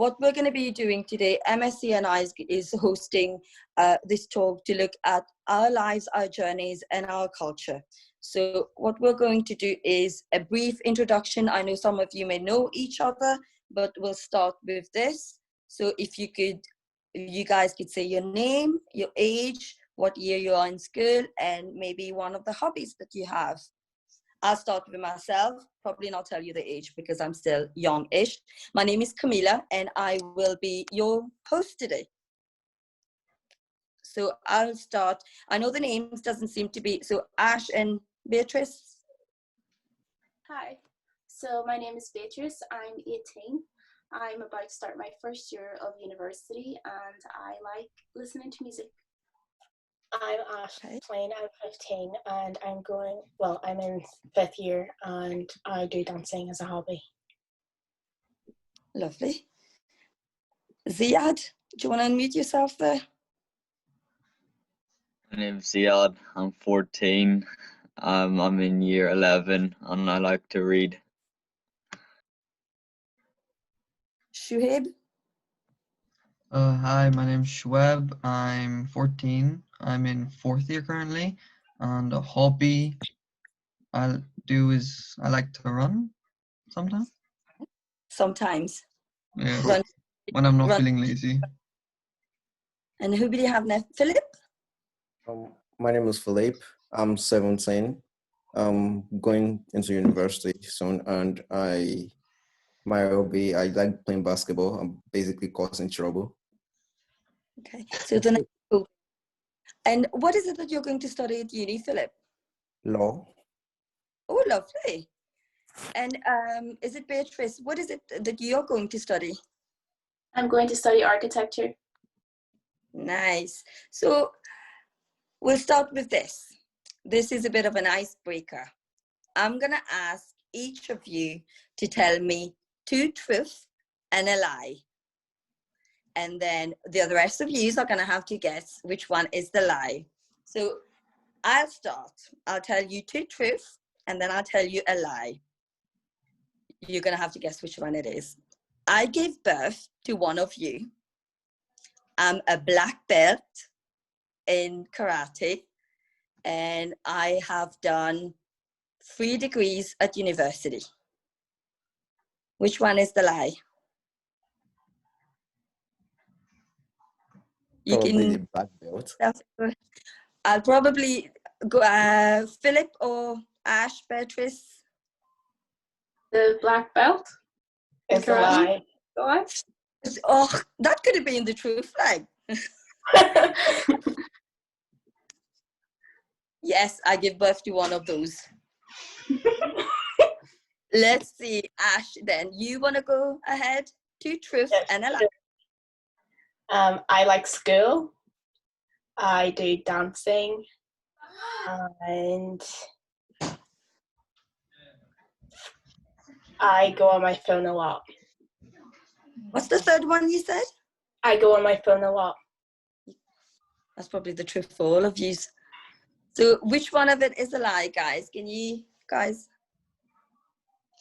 what we're going to be doing today, MSc and I is hosting this talk to look at our lives, our journeys, and our culture. So what we're going to do is a brief introduction. I know some of you may know each other, but we'll start with this. So if you guys could say your name, your age, what year you are in school, and maybe one of the hobbies that you have. I'll start with myself, probably not tell you the age because I'm still young-ish. My name is Camila and I will be your host today. So I'll start. I know the names doesn't seem to be, so Ash and Beatrice. Hi, so my name is Beatrice, I'm 18. I'm about to start my first year of university and I like listening to music. I'm Ash Plain, I'm 15 and I'm in 5th year and I do dancing as a hobby. Lovely. Ziad, do you want to unmute yourself there? My name's Ziad, I'm 14, I'm in year 11 and I like to read. Shuhaib? Hi, my name's Shueb. I'm 14. I'm in 4th year currently, and a hobby I do is I like to run sometimes. Sometimes. Yeah, Run. when I'm not feeling lazy. And who do you have next? Philip? My name is Philippe. I'm 17. I'm going into university soon, and my hobby, I like playing basketball. I'm basically causing trouble. Okay, so the next. And what is it that you're going to study at uni, Philip? Law. Oh, lovely. And is it Beatrice? What is it that you're going to study? I'm going to study architecture. Nice. So we'll start with this. This is a bit of an icebreaker. I'm going to ask each of you to tell me 2 truths and a lie. And then the rest of you are going to have to guess which one is the lie. So I'll start. I'll tell you 2 truths and then I'll tell you a lie. You're going to have to guess which one it is. I gave birth to one of you. I'm a black belt in karate and I have done 3 degrees at university. Which one is the lie? You Probably can. the black belt. I'll probably go Philip or Ash, Beatrice. The black belt? It's a lie. What? Oh, that could have been the truth flag. Yes, I give birth to one of those. Let's see, Ash, then you want to go ahead? 2 truths and a lie. I like school. I do dancing and I go on my phone a lot. What's the third one you said? I go on my phone a lot. That's probably the truth for all of you. So which one of it is a lie, guys? Can you guys?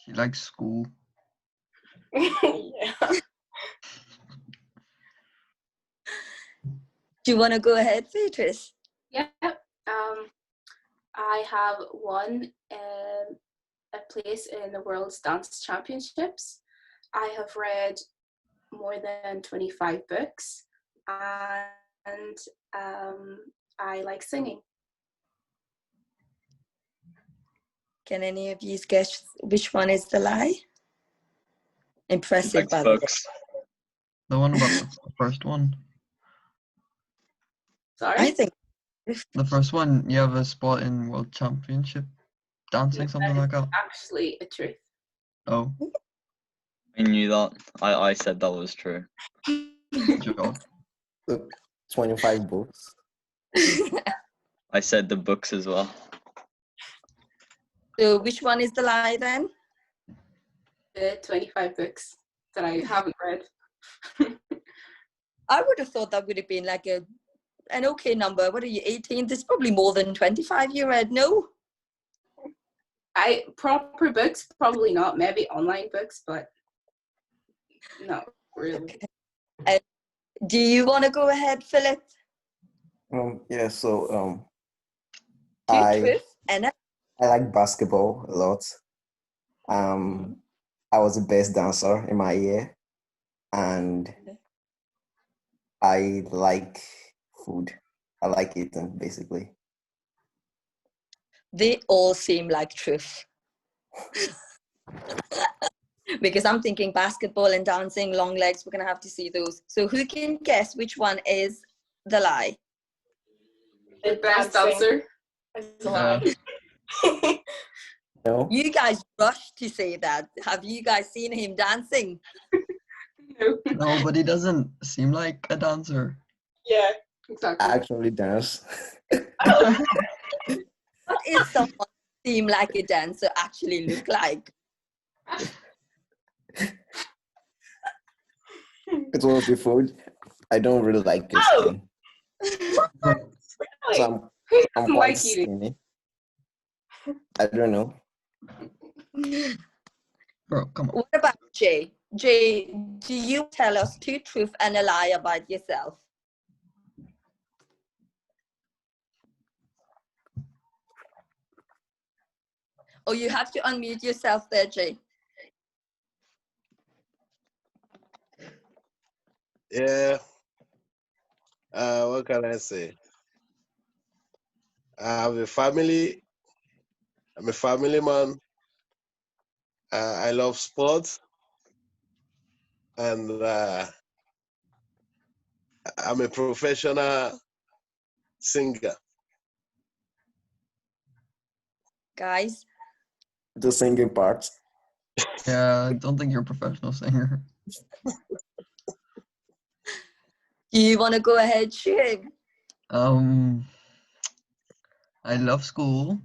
She likes school. Yeah. Do you want to go ahead, Beatrice? Yeah. I have won a place in the World's Dance Championships. I have read more than 25 books and I like singing. Can any of you guess which one is the lie? Impressive, by the way. The one about the first one. Sorry? I think The first one, you have a spot in World Championship dancing, something like that. Actually a truth. Oh, I knew that. I said that was true. good job. Look, 25 books. I said the books as well. So which one is the lie then? The 25 books that I haven't read. I would have thought that would have been like an okay number. What are you, 18? There's probably more than 25 you read, no? Proper books, probably not. Maybe online books, but no. Really? Do you want to go ahead, Philip? Yeah, so Two I truth and a I like basketball a lot. Um, I was the best dancer in my year, and I like food. I like eating, basically. they all seem like truth. Because I'm thinking basketball and dancing, long legs, we're going to have to see those. So who can guess which one is the lie? The best dancing dancer? is a lie. No, You guys rushed to say that. Have you guys seen him dancing? No. No, but he doesn't seem like a dancer. Yeah. I Exactly. actually dance. What is someone seem like a dancer actually look like? It was the food. I don't really like it. Oh! So Really? I'm doesn't quite like eating? skinny. I don't know. Bro, come on. What about Jay? Jay, do you tell us two truth and a lie about yourself? Oh, you have to unmute yourself there, Jay. Yeah. What can I say? I have a family. I'm a family man. I love sports, and I'm a professional singer. Guys, The singing part. Yeah, I don't think you're a professional singer. do you want to go ahead, Shiv? Um, I love school.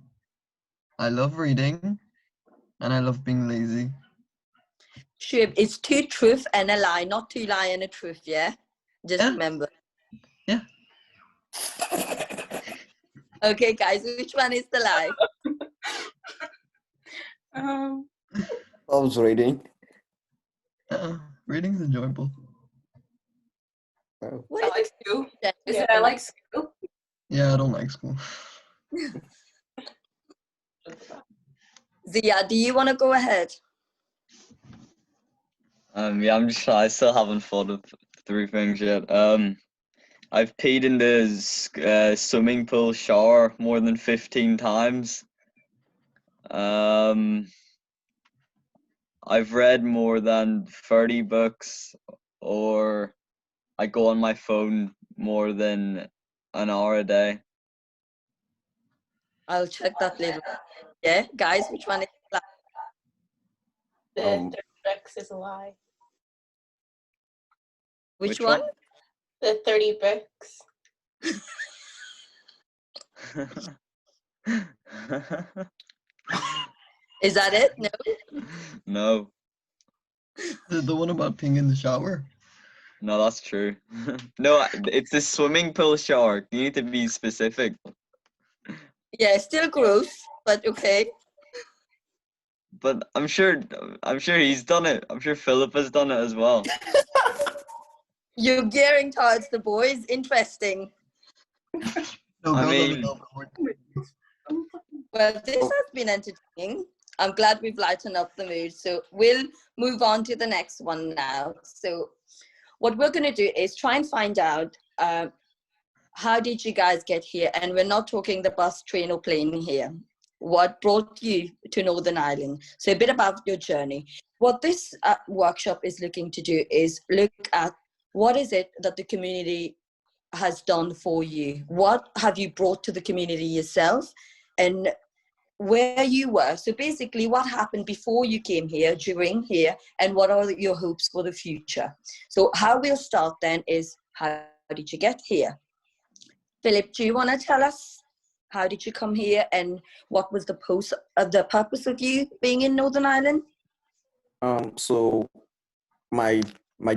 I love reading, and I love being lazy. Shiv, it's two truth and a lie, not two lie and a truth, yeah? Just Yeah. remember. Yeah. Okay, guys, which one is the lie? Loves reading. Reading's enjoyable. Oh. What I is like school. it? Is it I like school? Yeah, I don't like school. Zia, do you want to go ahead? Yeah, I still haven't thought of three things yet. I've peed in the swimming pool shower more than 15 times. I've read more than 30 books, or I go on my phone more than an hour a day. I'll check that later. Yeah, guys, which one is the lie? The 30 books is a lie. Which one? The 30 books. Is that it? No? No, The one about peeing in the shower. no, that's true. No, it's the swimming pool shower. You need to be specific. Yeah, still gross, but okay. But I'm sure he's done it. I'm sure Philip has done it as well. You're gearing towards the boys. Interesting. No, I girls only mean- go for Well, this has been entertaining. I'm glad we've lightened up the mood. So we'll move on to the next one now. So what we're going to do is try and find out how did you guys get here? And we're not talking the bus, train, or plane here. What brought you to Northern Ireland? So a bit about your journey. What this workshop is looking to do is look at what is it that the community has done for you? What have you brought to the community yourself? And where you were. So basically what happened before you came here, during here, and what are your hopes for the future? So how we'll start then is, how did you get here? Philip, do you want to tell us how did you come here and what was the purpose of you being in Northern Ireland? So my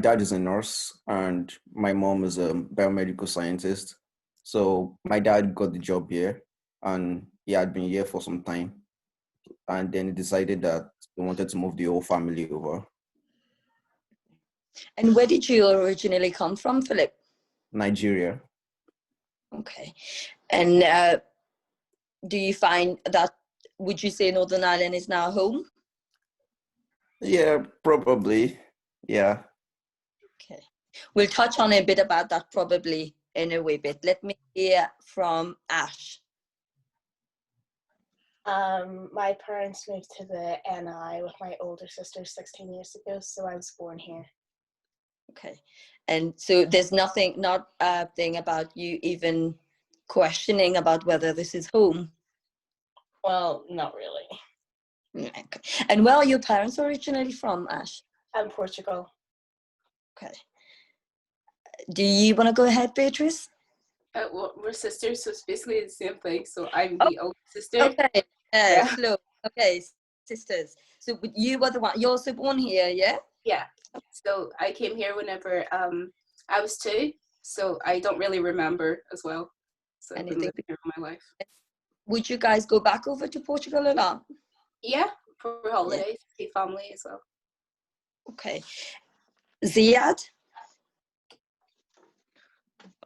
dad is a nurse and my mom is a biomedical scientist. So my dad got the job here and he had been here for some time. And then he decided that he wanted to move the whole family over. And where did you originally come from, Philip? Nigeria. Okay. And do you find that, would you say Northern Ireland is now home? Yeah, probably. Yeah. Okay. We'll touch on a bit about that probably in a wee bit. Let me hear from Ash. My parents moved to the NI with my older sister 16 years ago, so I was born here. Okay. And so there's nothing, not a thing about you even questioning about whether this is home? Well, not really. Okay. And where are your parents originally from, Ash? I'm Portugal. Okay. Do you want to go ahead, Beatrice? Well, we're sisters, so it's basically the same thing. So I'm the older sister. Okay. Yeah. Slow. Okay, sisters. So but you were the one, you're also born here, yeah? Yeah. So I came here whenever I was 2, so I don't really remember as well. So I've been Anything? living here all my life. Would you guys go back over to Portugal a lot? Yeah, for holidays, see family as well. Okay. Ziad?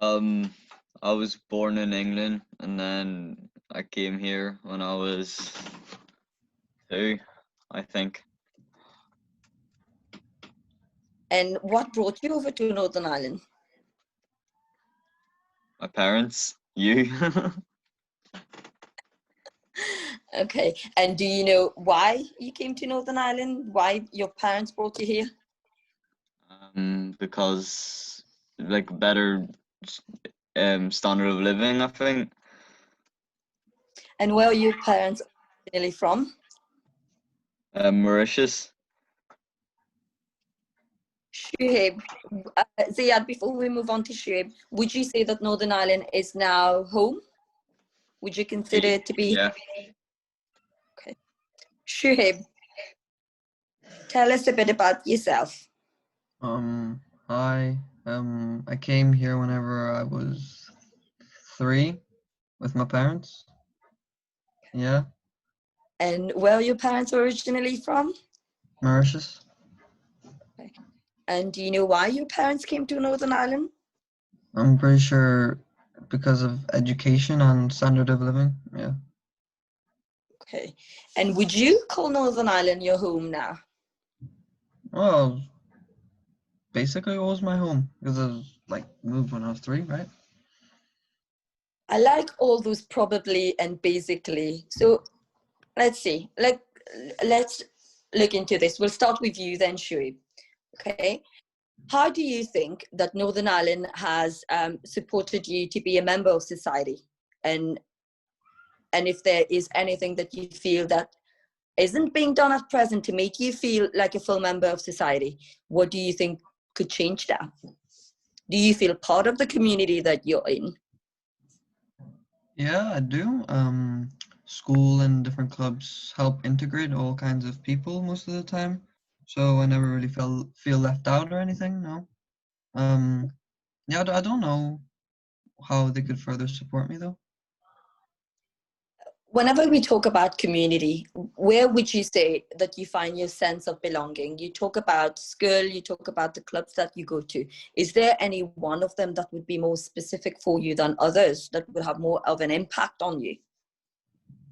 I was born in England, and then I came here when I was 2, I think. And what brought you over to Northern Ireland? My parents, you. Okay. And do you know why you came to Northern Ireland? Why your parents brought you here? Because like better standard of living, I think. And where are your parents originally from? Mauritius. Shuaib, Ziad, before we move on to Shuaib, would you say that Northern Ireland is now home? Would you consider it to be? Yeah. Okay. Shuaib, tell us a bit about yourself. I came here whenever I was 3 with my parents. Yeah. And where are your parents originally from? Mauritius. Okay. And do you know why your parents came to Northern Ireland? I'm pretty sure because of education and standard of living. Yeah. Okay. And would you call Northern Ireland your home now? Well, basically it was my home because I was like moved when I was 3, right? I like all those probably and basically. So let's see. Let's look into this. We'll start with you then, Shuaib. Okay. How do you think that Northern Ireland has supported you to be a member of society? And if there is anything that you feel that isn't being done at present to make you feel like a full member of society, what do you think could change that? Do you feel part of the community that you're in? Yeah, I do. School and different clubs help integrate all kinds of people most of the time. So I never really feel left out or anything, no. Yeah, I don't know how they could further support me though. Whenever we talk about community, where would you say that you find your sense of belonging? You talk about school, you talk about the clubs that you go to. Is there any one of them that would be more specific for you than others, that would have more of an impact on you?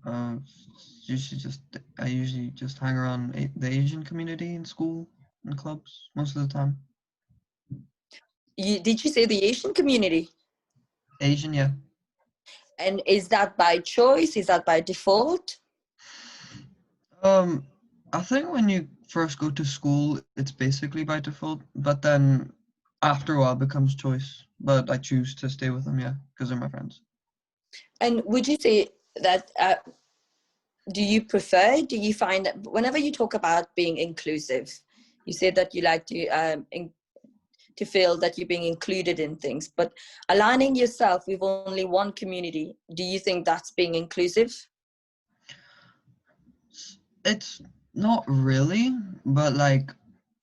I usually just hang around the Asian community in school and clubs most of the time. Did you say the Asian community? Asian, yeah. And is that by choice? Is that by default? I think when you first go to school, it's basically by default, but then after a while it becomes choice. But I choose to stay with them, yeah, because they're my friends. And would you say that, do you prefer, do you find that whenever you talk about being inclusive, you say that you like to feel that you're being included in things, but aligning yourself with only one community, do you think that's being inclusive? It's not really, but like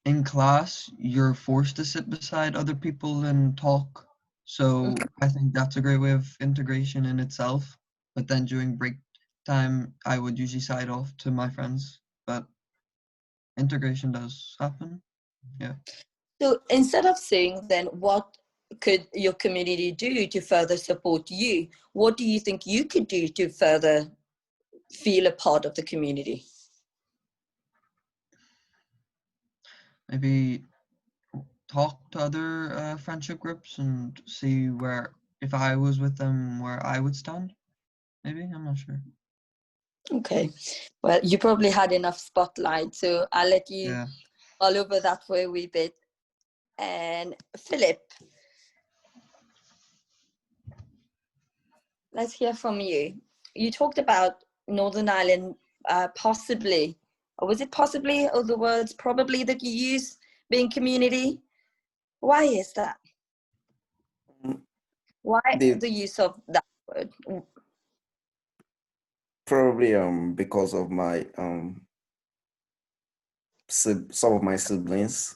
in class, you're forced to sit beside other people and talk. So I think that's a great way of integration in itself. But then during break time, I would usually side off to my friends. But integration does happen. Yeah. So instead of saying then what could your community do to further support you, what do you think you could do to further feel a part of the community? Maybe talk to other friendship groups and see where, if I was with them, where I would stand. Maybe, I'm not sure. Okay, well, you probably had enough spotlight, so I'll let you Yeah. all over that for a wee bit. And Philip, let's hear from you. You talked about Northern Ireland possibly, or was it possibly, or the words probably that you use being community? Why is that? Why The the use of that word? probably because of my some of my siblings.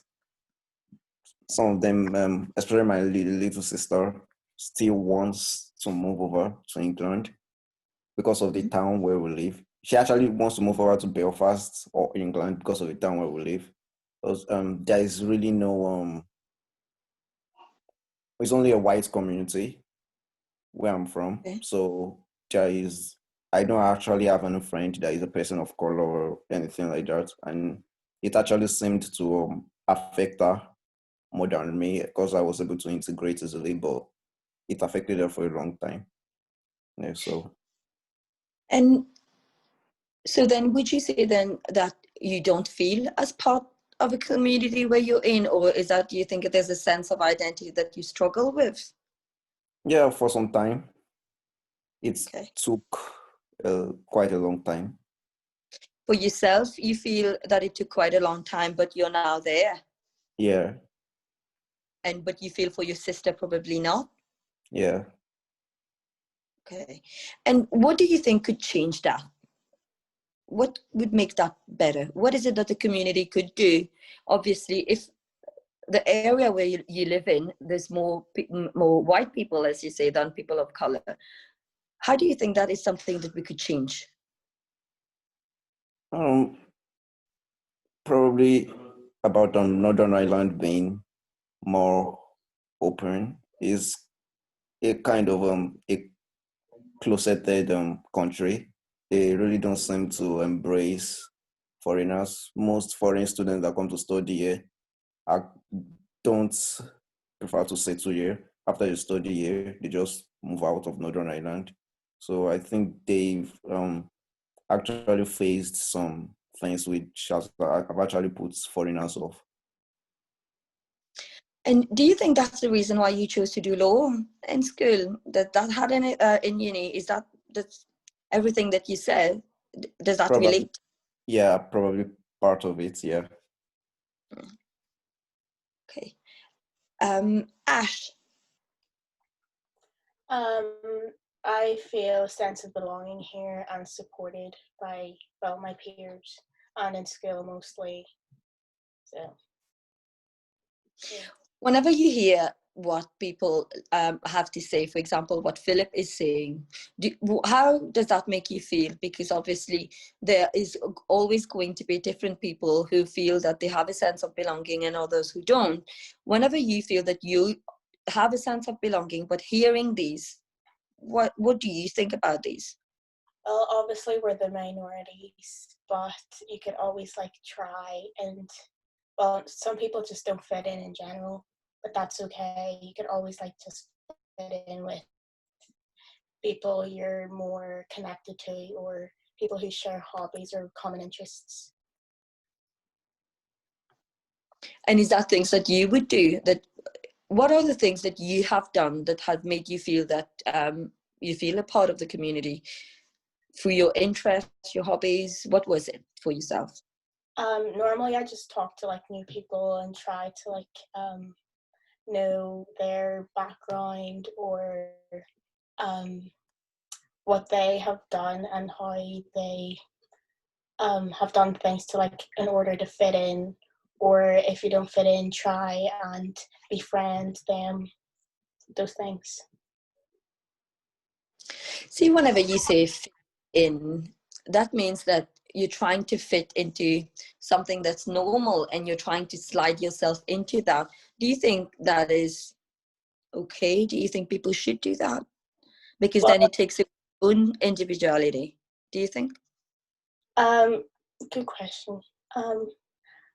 Some of them, especially my little sister, still wants to move over to England because of the town where we live. She actually wants to move over to Belfast or England because of the town where we live. Because there is really no it's only a white community where I'm from. Okay. So I don't actually have any friend that is a person of color or anything like that. And it actually seemed to affect her more than me because I was able to integrate easily, but it affected her for a long time. Yeah, so. And so then would you say then that you don't feel as part of a community where you're in, or is that, do you think there's a sense of identity that you struggle with? Yeah, for some time. It Okay. took quite a long time. For yourself, you feel that it took quite a long time, but you're now there. Yeah, But you feel for your sister probably not. yeah. Okay. And what do you think could change that? What would make that better? What is it that the community could do? Obviously, if the area where you live in, there's more white people, as you say, than people of color. How do you think that is something that we could change? Probably about Northern Ireland being more open is a kind of a closeted country. They really don't seem to embrace foreigners. Most foreign students that come to study here don't prefer to settle here. After you study here, they just move out of Northern Ireland. So I think they've actually faced some things which have actually put foreigners off. And do you think that's the reason why you chose to do law in school? That had in uni? Is that's everything that you said? Does that Probably, relate? yeah, probably part of it, yeah. Okay. Ash. I feel a sense of belonging here and supported by, well, my peers and in school mostly. So, yeah. Whenever you hear what people have to say, for example, what Philip is saying, how does that make you feel? Because obviously there is always going to be different people who feel that they have a sense of belonging and others who don't. Whenever you feel that you have a sense of belonging, but hearing these, what do you think about these? Well, obviously we're the minorities, but you could always try, and well, some people just don't fit in general, but that's okay. You could always just fit in with people you're more connected to or people who share hobbies or common interests. And is that things that you would do? What are the things that you have done that have made you feel that you feel a part of the community through your interests, your hobbies? What was it for yourself? Normally I just talk to new people and try to know their background or what they have done and how they have done things to in order to fit in, or if you don't fit in, try and befriend them, those things. See, whenever you say fit in, that means that you're trying to fit into something that's normal and you're trying to slide yourself into that. Do you think that is okay? Do you think people should do that? Because Well, then it takes its own individuality. Do you think? Good question.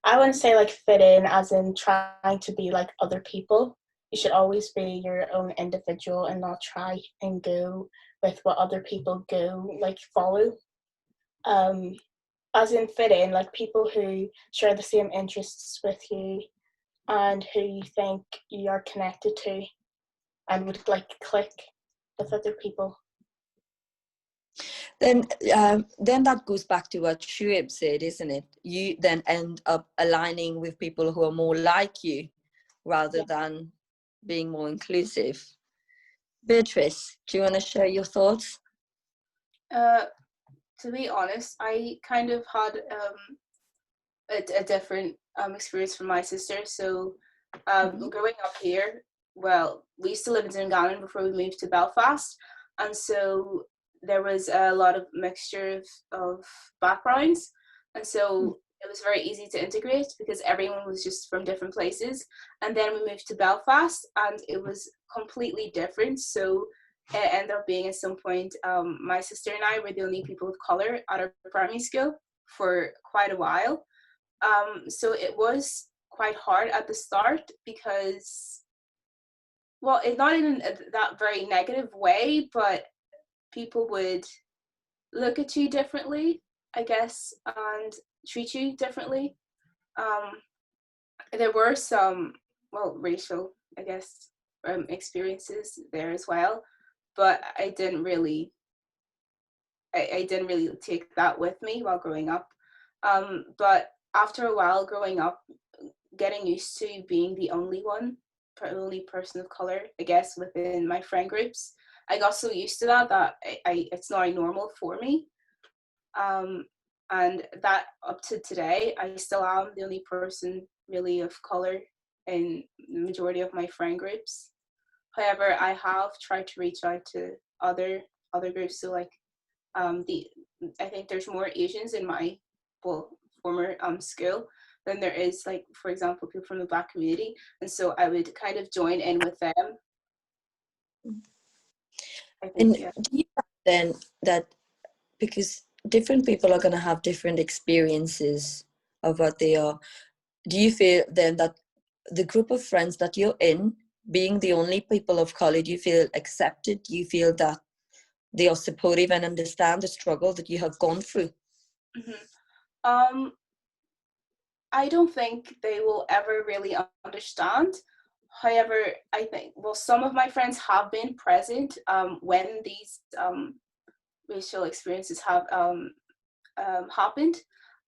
I wouldn't say like fit in as in trying to be like other people. You should always be your own individual and not try and go with what other people go, like follow. As in fit in, like people who share the same interests with you and who you think you are connected to and would like click with other people. Then that goes back to what Shuib said, isn't it? You then end up aligning with people who are more like you rather than being more inclusive. Beatrice, do you want to share your thoughts? To be honest, I kind of had a different experience from my sister. So growing up here, well, we used to live in Dungannon before we moved to Belfast, and so there was a lot of mixture of backgrounds, and so it was very easy to integrate because everyone was just from different places. And then we moved to Belfast and it was completely different. So it ended up being at some point, my sister and I were the only people of colour at our primary school for quite a while. So it was quite hard at the start because, well, it's not in that very negative way, but people would look at you differently, I guess, and treat you differently. There were some, well, racial, I guess, experiences there as well, but I didn't really take that with me while growing up. But after a while growing up, getting used to being the only person of color, I guess, within my friend groups, I got so used to that it's now normal for me. And that up to today, I still am the only person really of color in the majority of my friend groups. However, I have tried to reach out to other groups. So like, I think there's more Asians in my former school than there is, like, for example, people from the Black community, and so I would kind of join in with them. I think, And do you find then that because different people are going to have different experiences of what they are, do you feel then that the group of friends that you're in, being the only people of color, do you feel accepted? Do you feel that they are supportive and understand the struggle that you have gone through? Mm-hmm. I don't think they will ever really understand. However, I think, well, some of my friends have been present when these racial experiences have happened.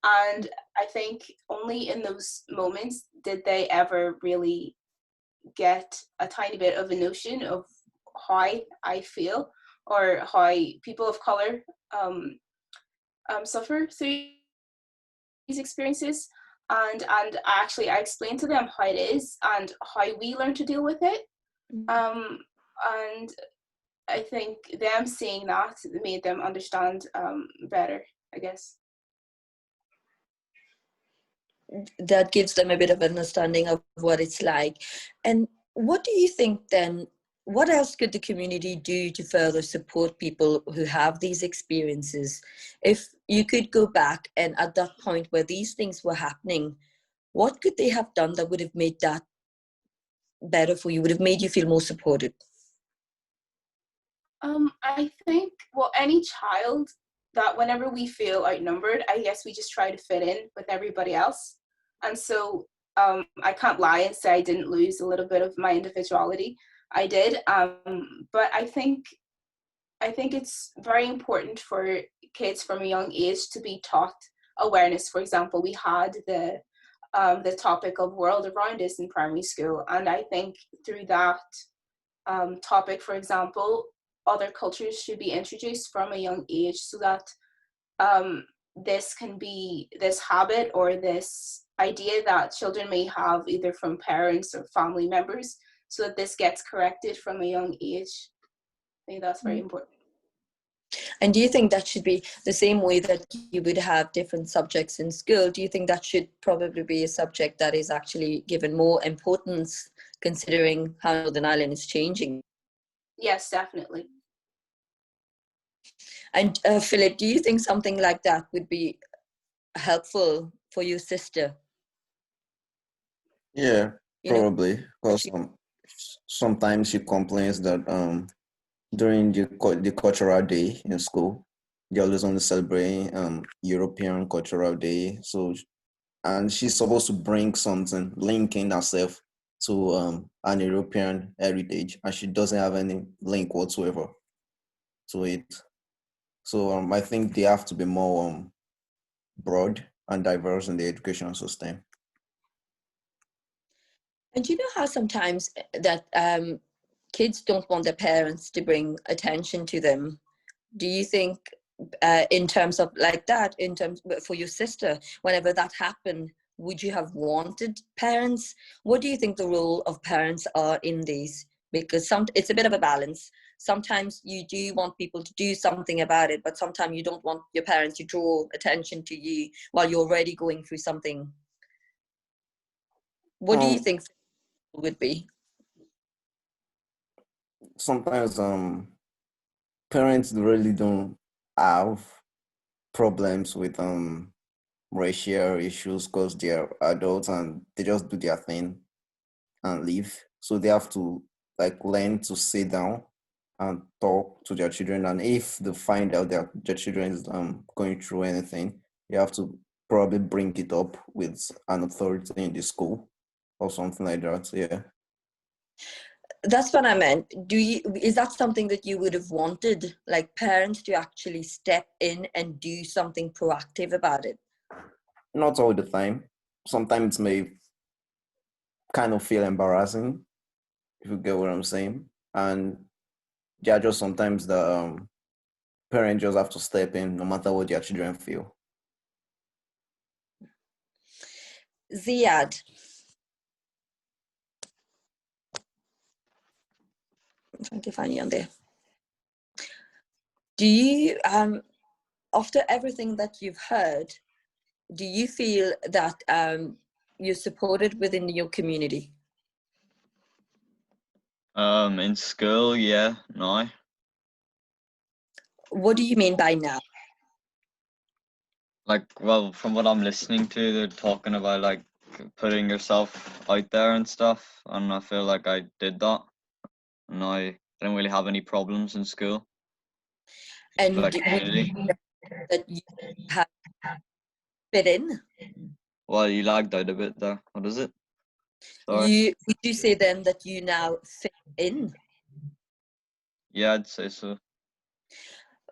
And I think only in those moments did they ever really get a tiny bit of a notion of how I feel or how people of color suffer through these experiences. And actually I explained to them how it is and how we learn to deal with it. And I think them seeing that made them understand better, I guess. That gives them a bit of understanding of what it's like. And what do you think then, what else could the community do to further support people who have these experiences? If you could go back and at that point where these things were happening, what could they have done that would have made that better for you, would have made you feel more supported? I think, well, any child, that whenever we feel outnumbered, I guess we just try to fit in with everybody else. And so I can't lie and say I didn't lose a little bit of my individuality. I did. But I think it's very important for kids from a young age to be taught awareness. For example, we had the topic of world around us in primary school. And I think through that topic, for example, other cultures should be introduced from a young age so that this can be this habit or this idea that children may have either from parents or family members, so that this gets corrected from a young age. I think that's very important. And do you think that should be the same way that you would have different subjects in school? Do you think that should probably be a subject that is actually given more importance, considering how Northern Ireland is changing? Yes, definitely. And Philip, do you think something like that would be helpful for your sister? Yeah, You know, probably because sometimes she complains that during the cultural day in school, they always only celebrating European cultural day. So and she's supposed to bring something linking herself to an European heritage, and she doesn't have any link whatsoever to it. So I think they have to be more broad and diverse in the education system. and you know how sometimes that kids don't want their parents to bring attention to them. Do you think in terms of like that, in terms for your sister, whenever that happened, would you have wanted parents? What do you think the role of parents are in these? Because it's a bit of a balance. Sometimes you do want people to do something about it, but sometimes you don't want your parents to draw attention to you while you're already going through something. What do you Um, think would be? Sometimes parents really don't have problems with racial issues because they're adults and they just do their thing and leave. So they have to like learn to sit down and talk to their children. And if they find out that their children is going through anything, you have to probably bring it up with an authority in the school or something like that. Yeah. That's what I meant. Is that something that you would have wanted, like parents to actually step in and do something proactive about it? Not all the time. Sometimes it may kind of feel embarrassing, if you get what I'm saying. And yeah, just sometimes the parents just have to step in no matter what their children feel. Ziad, I'm trying to find you on there. Do you, after everything that you've heard, do you feel that you're supported within your community? In school, yeah, no. What do you mean by now? Like, well, from what I'm listening to, they're talking about like putting yourself out there and stuff, and I feel like I did that, and I didn't really have any problems in school. And Like would community. you say that you have fit in? Well, you lagged out a bit there. What is it? Sorry. Would you say then that you now fit in? Yeah, I'd say so.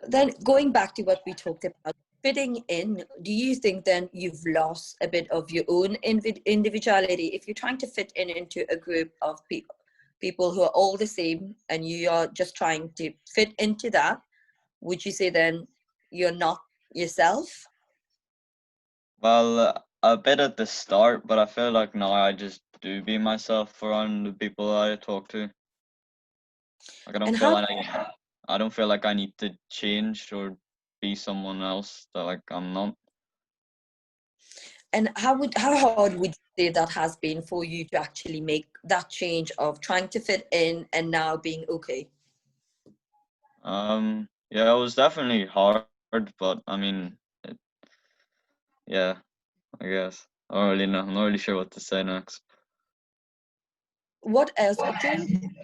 Then going back to what we talked about, fitting in, do you think then you've lost a bit of your own individuality? If you're trying to fit in into a group of people who are all the same and you are just trying to fit into that, would you say then you're not yourself? Well, a bit at the start, but I feel like now I just do be myself around the people I talk to. Like And how I don't feel like I need to change or be someone else that like I'm not. how hard would you say that has been for you to actually make that change of trying to fit in and now being okay? Yeah, it was definitely hard, but I mean, yeah, I guess. I don't really know. I'm not really sure what to say next. What else during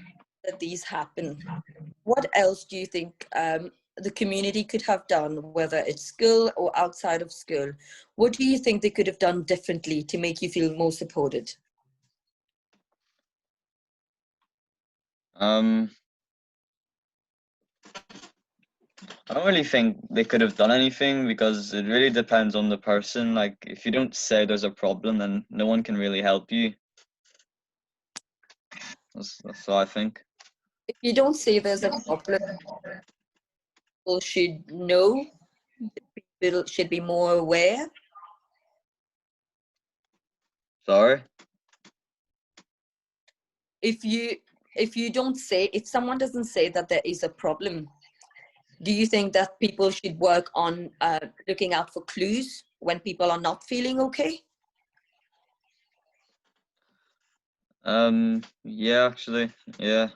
that these happen? What else do you think the community could have done, whether it's school or outside of school? What do you think they could have done differently to make you feel more supported? Um, I don't really think they could have done anything because it really depends on the person. Like, if you don't say there's a problem, then no one can really help you. That's what I think. If you don't say there's a problem, people should know, people should be more aware. Sorry? If someone doesn't say that there is a problem, Do you think that people should work on looking out for clues when people are not feeling okay? Yeah, actually, yeah.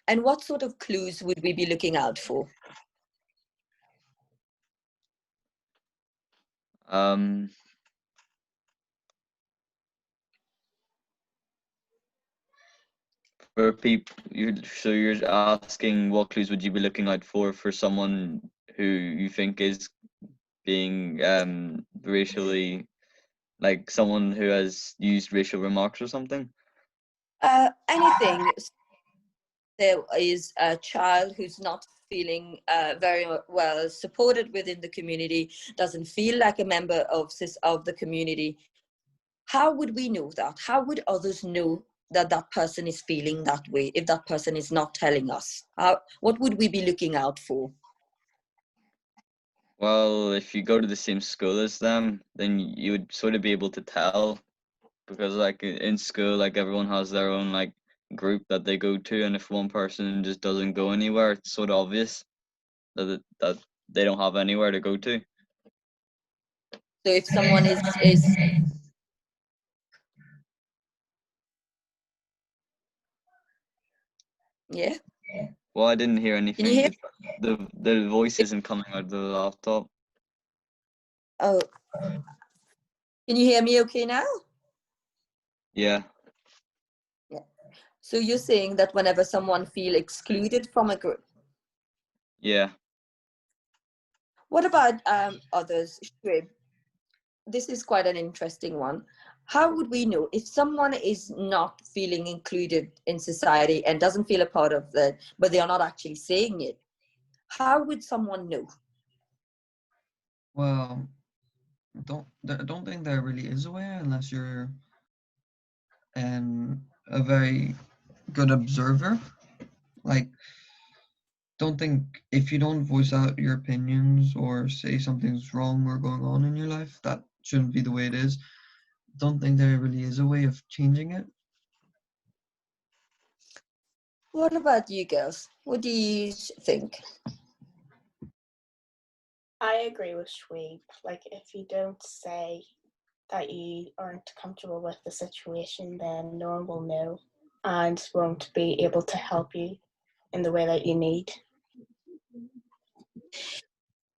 And what sort of clues would we be looking out for? Um, for people, so you're asking what clues would you be looking out for someone who you think is being racially, like someone who has used racial remarks or something? Anything. There is a child who's not feeling very well supported within the community, doesn't feel like a member of the community. How would we know that? How would others know that that person is feeling that way if that person is not telling us? What would we be looking out for? Well, if you go to the same school as them, then you would sort of be able to tell, because like in school, like everyone has their own like group that they go to, and if one person just doesn't go anywhere, it's sort of obvious that they don't have anywhere to go to. So if someone is yeah. Well, I didn't hear Can you anything. hear? The voice isn't coming out of the laptop. Oh, can you hear me okay now? Yeah. Yeah. So you're saying that whenever someone feel excluded from a group. Yeah. What about others? Shuaib? This is quite an interesting one. How would we know if someone is not feeling included in society and doesn't feel a part of that, but they are not actually saying it? How would someone know? Well, I don't think there really is a way unless you're a very good observer. Like, don't think if you don't voice out your opinions or say something's wrong or going on in your life, that shouldn't be the way it is. Don't think there really is a way of changing it. What about you girls? What do you think? I agree with Shweeb. Like, if you don't say that you aren't comfortable with the situation, then no one will know and won't be able to help you in the way that you need.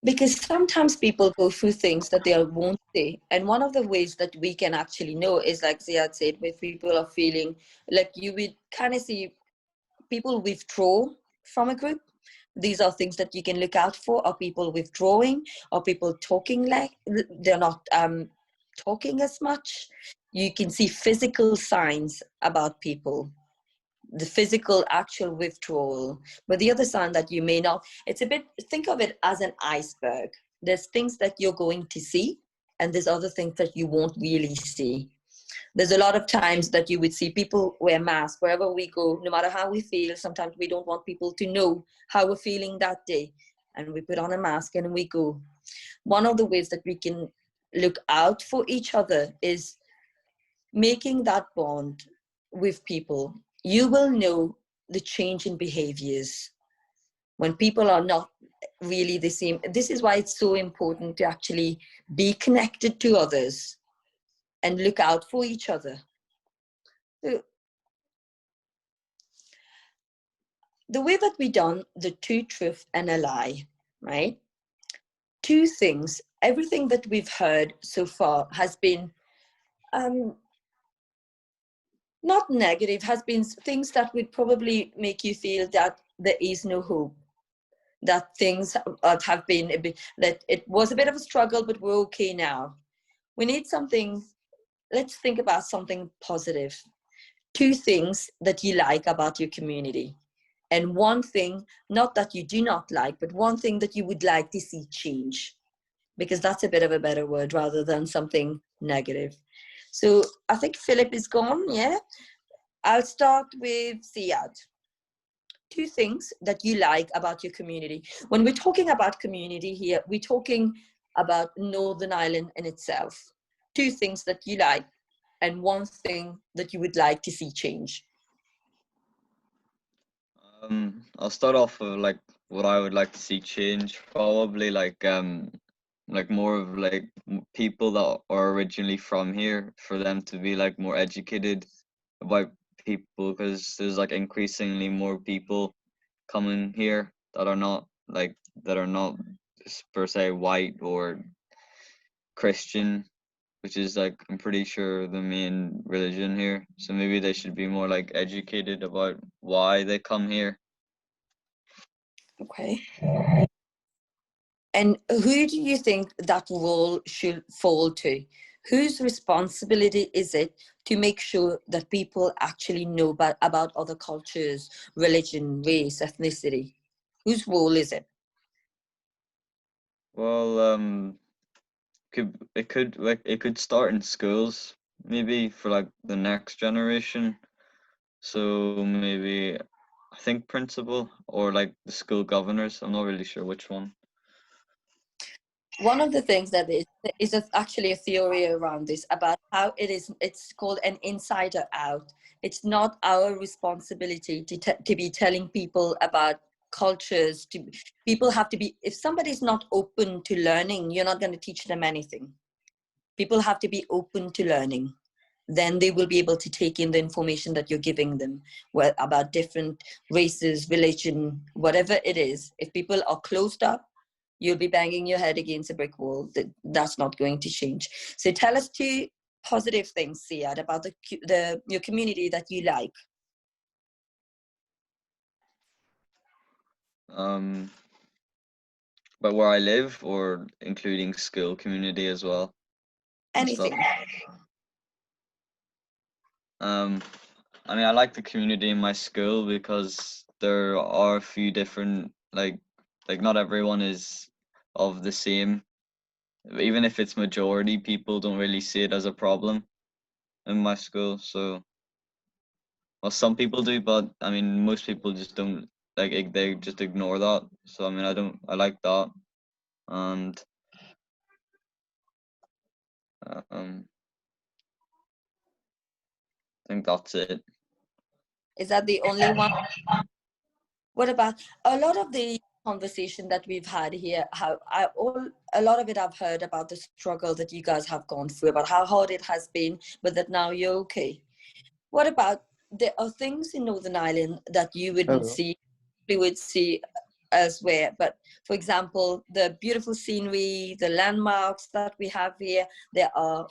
Because sometimes people go through things that they won't say. And one of the ways that we can actually know is, like Ziad said, if people are feeling like, you would kind of see people withdraw from a group. These are things that you can look out for. Are people withdrawing? Are people talking like they're not talking as much? You can see physical signs about people, the physical actual withdrawal. But the other sign that you may not, it's a bit, think of it as an iceberg. There's things that you're going to see, and there's other things that you won't really see. There's a lot of times that you would see people wear masks wherever we go, no matter how we feel. Sometimes we don't want people to know how we're feeling that day, and we put on a mask and we go. One of the ways that we can look out for each other is making that bond with people. You will know the change in behaviors when people are not really the same. This is why it's so important to actually be connected to others and look out for each other. So the way that we done the two truth and a lie, right? Two things, everything that we've heard so far has been not negative, has been things that would probably make you feel that there is no hope, that things have been a bit, that it was a bit of a struggle, but we're okay now. We need something, let's think about something positive. Two things that you like about your community, and one thing, not that you do not like, but one thing that you would like to see change, because that's a bit of a better word rather than something negative. So I think Philip is gone, yeah? I'll start with Ziad. Two things that you like about your community. When we're talking about community here, we're talking about Northern Ireland in itself. Two things that you like and one thing that you would like to see change. I'll start off with like what I would like to see change, probably like more of like people that are originally from here, for them to be like more educated about people, because there's like increasingly more people coming here that are not per se white or Christian, which is like I'm pretty sure the main religion here. So maybe they should be more like educated about why they come here. Okay. And who do you think that role should fall to? Whose responsibility is it to make sure that people actually know about other cultures, religion, race, ethnicity? Whose role is it? Well, it could start in schools, maybe for like the next generation. So maybe I think principal or like the school governors. I'm not really sure which one. One of the things that is actually a theory around this about how it's called an insider out. It's not our responsibility to be telling people about cultures. People have to be, if somebody's not open to learning, you're not going to teach them anything. People have to be open to learning. Then they will be able to take in the information that you're giving them about different races, religion, whatever it is. If people are closed up, you'll be banging your head against a brick wall. That's not going to change. So tell us two positive things, Siad, about your community that you like. But where I live, or including school community as well. Anything. I mean, I like the community in my school because there are a few different like not everyone is of the same. Even if it's majority, people don't really see it as a problem in my school. So, well, some people do, but I mean, most people just don't they just ignore that. So, I mean, I like that, and I think that's it. Is that the only one? What about a lot of the conversation that we've had here? A lot of it I've heard about the struggle that you guys have gone through, about how hard it has been, but that now you're okay. What about, there are things in Northern Ireland that you wouldn't see, we would see elsewhere. But for example, the beautiful scenery, the landmarks that we have here, there are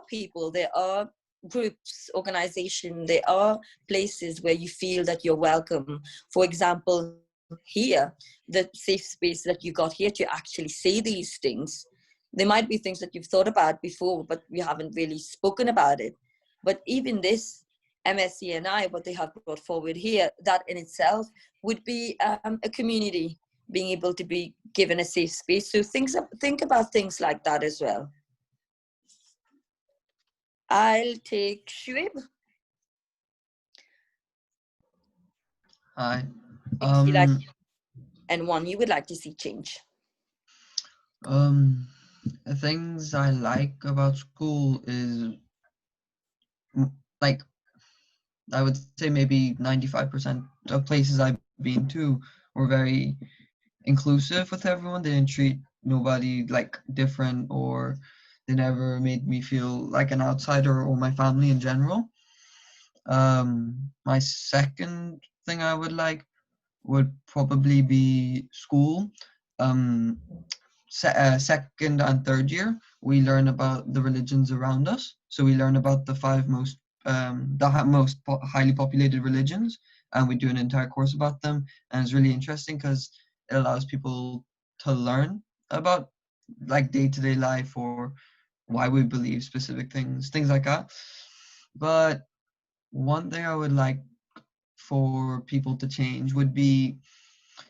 people, there are groups, organizations, there are places where you feel that you're welcome. For example, here, the safe space that you got here to actually say these things. There might be things that you've thought about before, but you haven't really spoken about it. But even this MSCNI, what they have brought forward here, that in itself would be a community being able to be given a safe space. So think about things like that as well. I'll take Shuib. Hi. And one you would like to see change. The things I like about school is like I would say maybe 95% of places I've been to were very inclusive with everyone. They didn't treat nobody like different, or they never made me feel like an outsider, or my family in general. My second thing I would like would probably be school. Second and third year, we learn about the religions around us. So we learn about the five most highly populated religions, and we do an entire course about them. And it's really interesting because it allows people to learn about like day-to-day life, or why we believe specific things like that. But one thing I would like for people to change would be,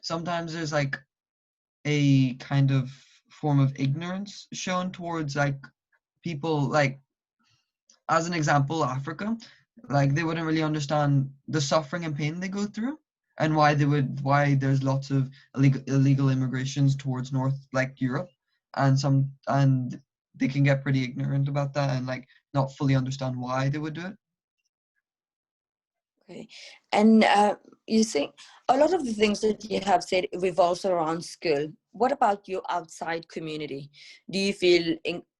sometimes there's like a kind of form of ignorance shown towards like people, like as an example, Africa. Like they wouldn't really understand the suffering and pain they go through, and why there's lots of illegal immigrations towards North, like Europe, and they can get pretty ignorant about that and like not fully understand why they would do it. Okay. And you think a lot of the things that you have said revolves around school. What about your outside community? Do you feel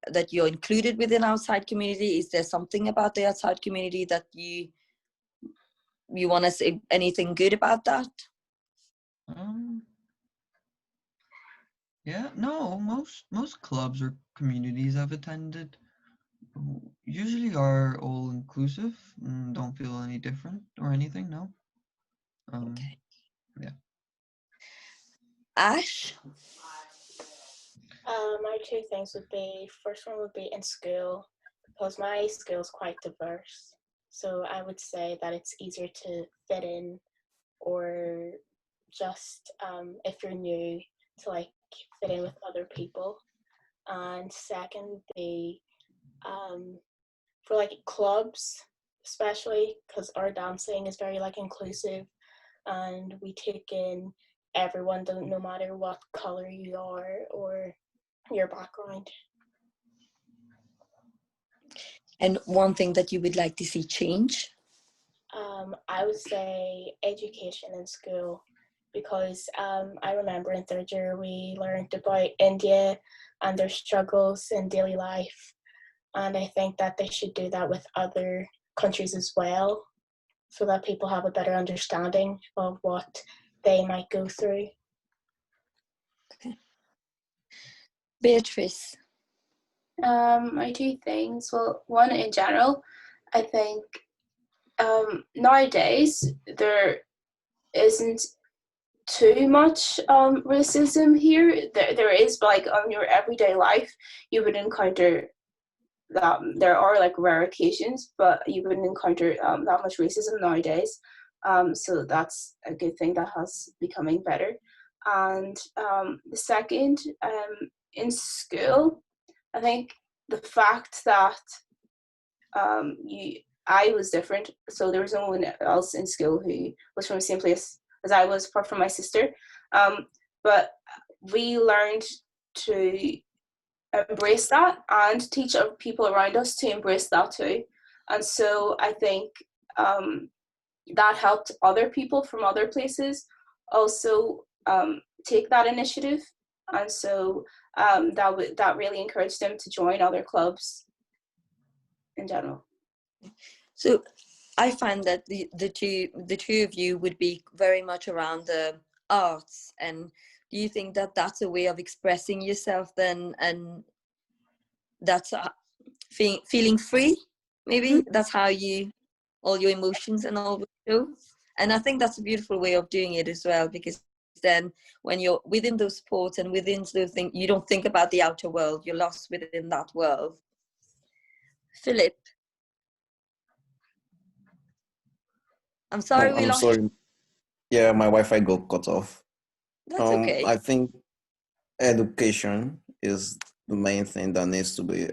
that you're included within outside community? Is there something about the outside community that you want to say anything good about that? Yeah, no, most clubs or communities I've attended usually are all inclusive and don't feel any different or anything, no. Okay. Yeah. Ash? My two things would be, first one would be in school, because my school is quite diverse. So I would say that it's easier to fit in, or just if you're new, to like fit in with other people. And second would be for like clubs, especially because our dancing is very like inclusive, and we take in everyone, no matter what color you are or your background. And one thing that you would like to see change? I would say education in school, because I remember in third year we learned about India and their struggles in daily life, and I think that they should do that with other countries as well, so that people have a better understanding of what they might go through. Okay. Beatrice? My two things. Well, one in general, I think nowadays there isn't too much racism here. There is, but like on your everyday life, you would encounter that there are like rare occasions, but you wouldn't encounter that much racism nowadays. So that's a good thing that has becoming better. And the second, in school, I think the fact that I was different, so there was no one else in school who was from the same place as I was, apart from my sister. But we learned to embrace that and teach other people around us to embrace that too. And so I think that helped other people from other places also take that initiative. And so that really encouraged them to join other clubs in general. So I find that the two of you would be very much around the arts, and do you think that that's a way of expressing yourself then, and that's feeling free? Maybe that's how all your emotions and all show. And I think that's a beautiful way of doing it as well, because then when you're within those sports and within those things, you don't think about the outer world, you're lost within that world. Philip? I'm sorry we I'm lost sorry. you. Yeah, my Wi-Fi got cut off. That's okay. I think education is the main thing that needs to be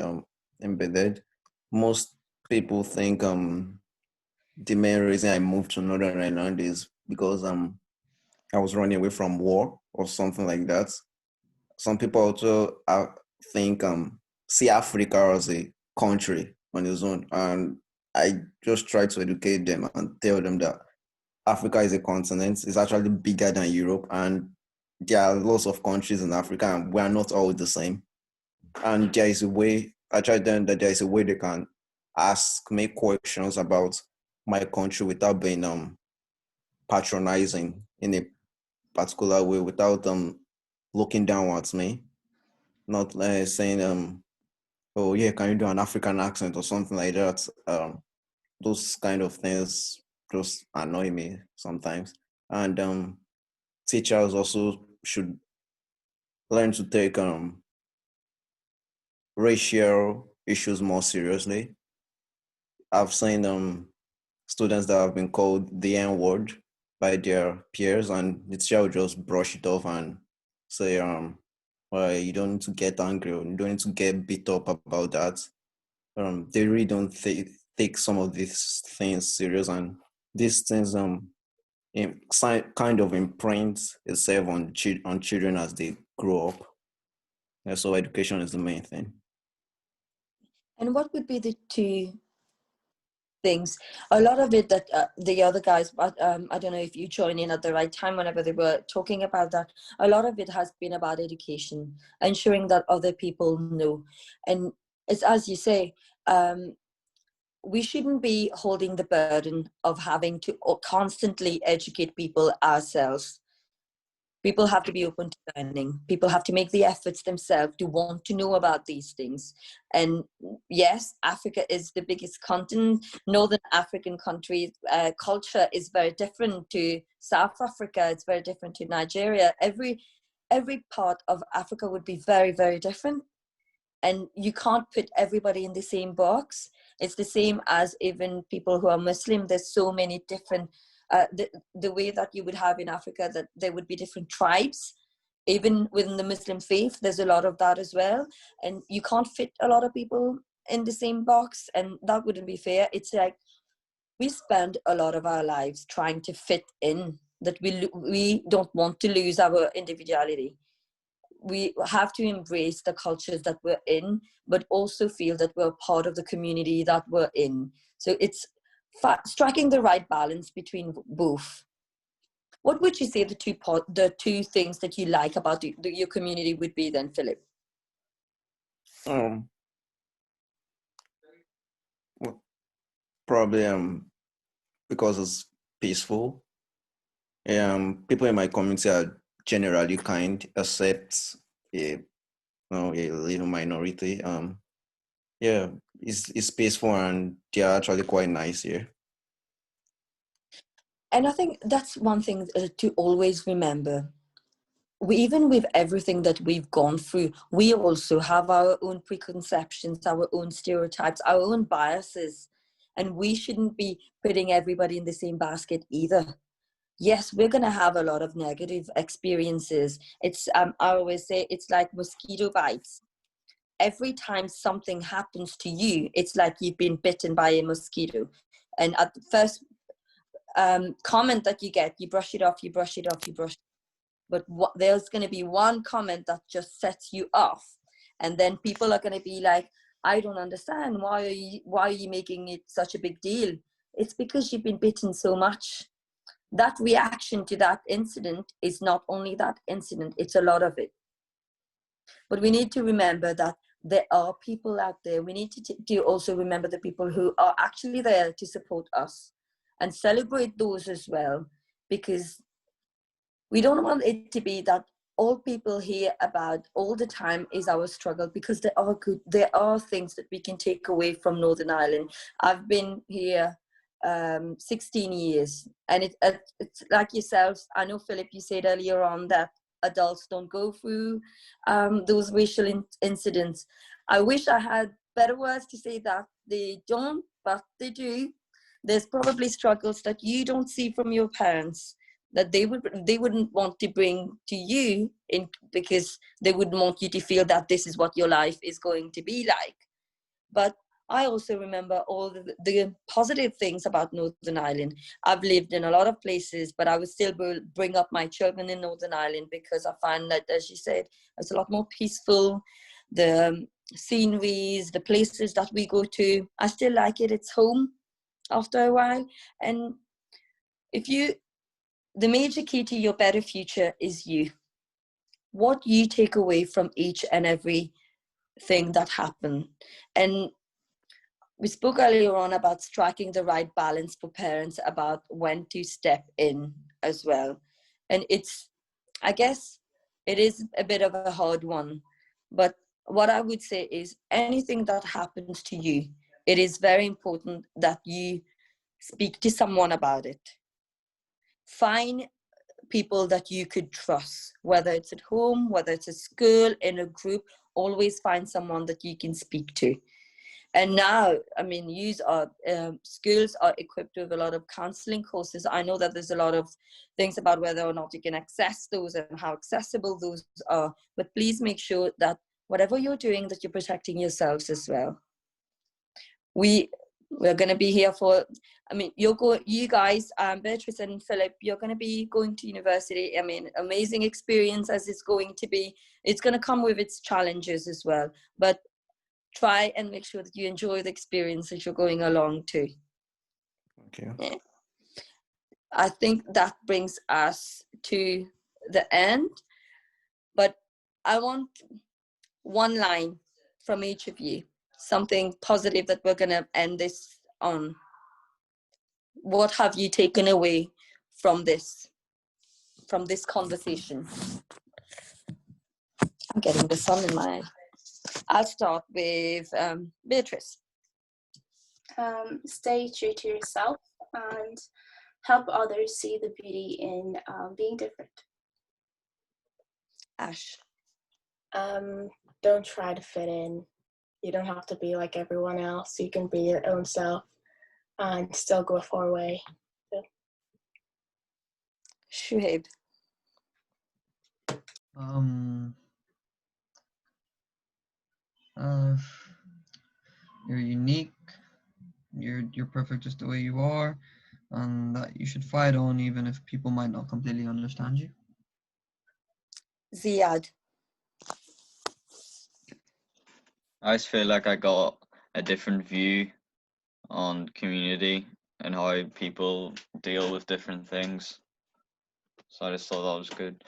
embedded. Most people think the main reason I moved to Northern Ireland is because I was running away from war or something like that. Some people also think see Africa as a country on its own, and I just try to educate them and tell them that Africa is a continent. It's actually bigger than Europe, and there are lots of countries in Africa, and we are not all the same. And there is a way. I try them that there is a way they can ask me questions about my country without being patronizing in a particular way, without looking down at me, not saying oh yeah, can you do an African accent or something like that. Those kind of things just annoy me sometimes. And teachers also should learn to take racial issues more seriously. I've seen students that have been called the N-word by their peers, and the teacher will just brush it off and say, well, you don't need to get angry, or you don't need to get beat up about that. They really don't take some of these things serious, and these things kind of imprint itself on children as they grow up. Yeah, so education is the main thing. And what would be the two things. A lot of it that the other guys, but I don't know if you join in at the right time whenever they were talking about that. A lot of it has been about education, ensuring that other people know. And it's as you say, we shouldn't be holding the burden of having to constantly educate people ourselves. People have to be open to learning. People have to make the efforts themselves to want to know about these things. And yes, Africa is the biggest continent. Northern African countries, culture is very different to South Africa. It's very different to Nigeria. Every part of Africa would be very, very different. And you can't put everybody in the same box. It's the same as even people who are Muslim. There's so many different, the way that you would have in Africa, that there would be different tribes. Even within the Muslim faith, there's a lot of that as well. And you can't fit a lot of people in the same box, and that wouldn't be fair. It's like we spend a lot of our lives trying to fit in, that we don't want to lose our individuality. We have to embrace the cultures that we're in, but also feel that we're part of the community that we're in. So it's striking the right balance between both. What would you say the two things that you like about your community would be then, Philip? Well, probably because it's peaceful. People in my community are generally kind, except a little minority. Yeah, it's peaceful and they're actually quite nice here. And I think that's one thing to always remember. Even with everything that we've gone through, we also have our own preconceptions, our own stereotypes, our own biases, and we shouldn't be putting everybody in the same basket either. Yes, we're going to have a lot of negative experiences. It's I always say it's like mosquito bites. Every time something happens to you, it's like you've been bitten by a mosquito. And at the first comment that you get, you brush it off, you brush it off, you brush it off. But there's going to be one comment that just sets you off. And then people are going to be like, I don't understand. Why are you making it such a big deal? It's because you've been bitten so much. That reaction to that incident is not only that incident, it's a lot of it. But we need to remember that there are people out there. We need to also remember the people who are actually there to support us and celebrate those as well, because we don't want it to be that all people hear about all the time is our struggle, because there are things that we can take away from Northern Ireland. I've been here 16 years, and it's like yourselves. I know, Philip, you said earlier on that adults don't go through those racial incidents. I wish I had better words to say that they don't, but they do. There's probably struggles that you don't see from your parents that they wouldn't want to bring to you, in because they wouldn't want you to feel that this is what your life is going to be like. But I also remember all the positive things about Northern Ireland. I've lived in a lot of places, but I would still bring up my children in Northern Ireland, because I find that, as you said, it's a lot more peaceful. The sceneries, the places that we go to, I still like it. It's home after a while. And the major key to your better future is you. What you take away from each and every thing that happened. And we spoke earlier on about striking the right balance for parents, about when to step in as well. And I guess it is a bit of a hard one, but what I would say is anything that happens to you, it is very important that you speak to someone about it. Find people that you could trust, whether it's at home, whether it's at school, in a group. Always find someone that you can speak to. And now, I mean, schools are equipped with a lot of counseling courses. I know that there's a lot of things about whether or not you can access those and how accessible those are. But please make sure that whatever you're doing, that you're protecting yourselves as well. We're going to be here for, I mean, you guys, Beatrice and Philip, you're going to be going to university. I mean, amazing experience as it's going to be. It's going to come with its challenges as well. But try and make sure that you enjoy the experience that you're going along to. you. Yeah. I think that brings us to the end, but I want one line from each of you, something positive that we're going to end this on. What have you taken away from this conversation? I'm getting the sun in my eye. I'll start with Beatrice. Stay true to yourself and help others see the beauty in being different. Ash. Don't try to fit in. You don't have to be like everyone else. You can be your own self and still go forward. Shuhaib. You're unique. You're perfect just the way you are, and that you should fight on even if people might not completely understand you. Ziad. I just feel like I got a different view on community and how people deal with different things. So I just thought that was good.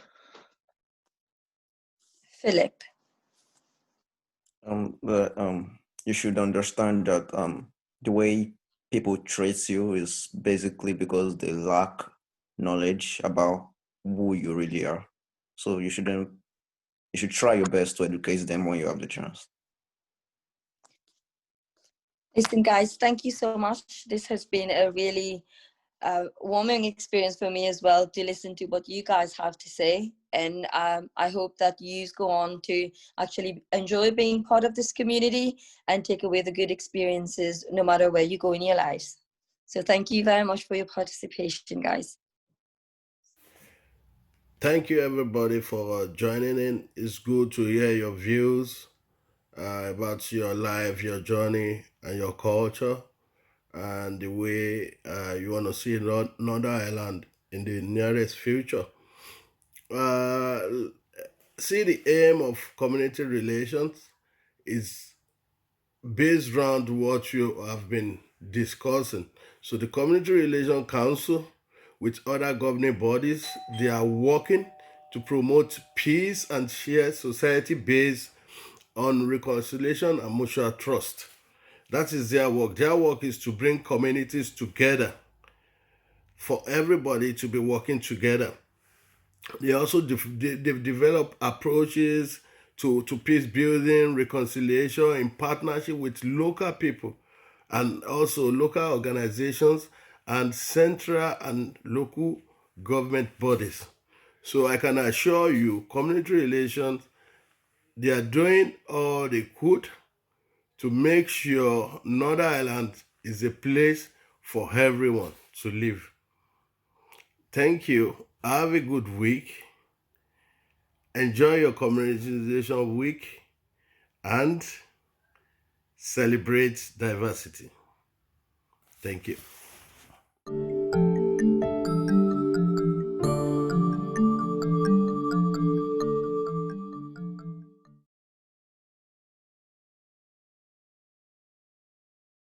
Philip. But you should understand that the way people treat you is basically because they lack knowledge about who you really are. So you should try your best to educate them when you have the chance. Listen, guys, thank you so much. This has been a really warming experience for me as well to listen to what you guys have to say. And I hope that you go on to actually enjoy being part of this community and take away the good experiences no matter where you go in your lives. So thank you very much for your participation, guys. Thank you, everybody, for joining in. It's good to hear your views about your life, your journey, and your culture, and the way you want to see Northern Ireland in the nearest future. See, the aim of community relations is based around what you have been discussing. So the Community Relation Council with other governing bodies, they are working to promote peace and share society based on reconciliation and mutual trust. That is their work. Their work is to bring communities together, for everybody to be working together. They also they've developed approaches to peace building, reconciliation in partnership with local people and also local organizations and central and local government bodies. So I can assure you, community relations, they are doing all they could to make sure Northern Ireland is a place for everyone to live. Thank you. Have a good week. Enjoy your communitization week and celebrate diversity. Thank you.